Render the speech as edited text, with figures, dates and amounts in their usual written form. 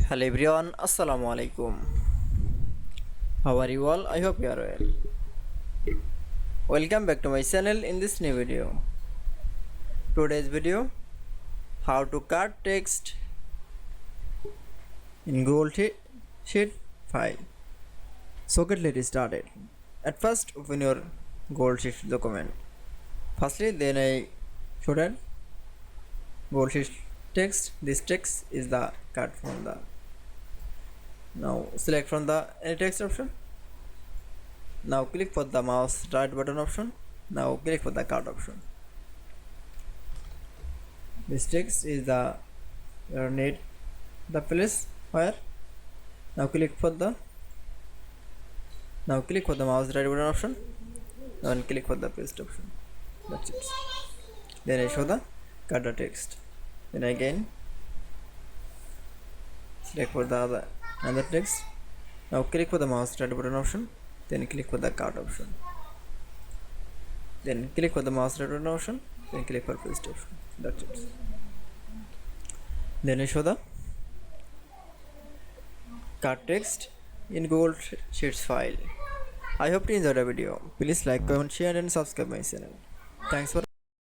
Hello everyone, Assalamu Walaikum. How are you all? I hope you are well. Welcome back to my channel in this new video. Today's video, how to cut text in Google Sheet file. So get let's started. At first, open your Google Sheet document. Firstly, then I should add Google Sheet text. This text is the cut from the. Now select from the any text option. Now click for the mouse right button option. Now click for the cut option. This text is the need the place where. Now click for the mouse right button option and click for the paste option. That's it. Then I show the cut the text. Then again select for the another text. Now click for the mouse right button option. Then click for the cut option. Then click for the mouse right button option. Then click for paste option. That's it. Then I show the cut text in Google Sheets file. I hope you enjoyed the video. Please like, comment, share and subscribe my channel. Thanks for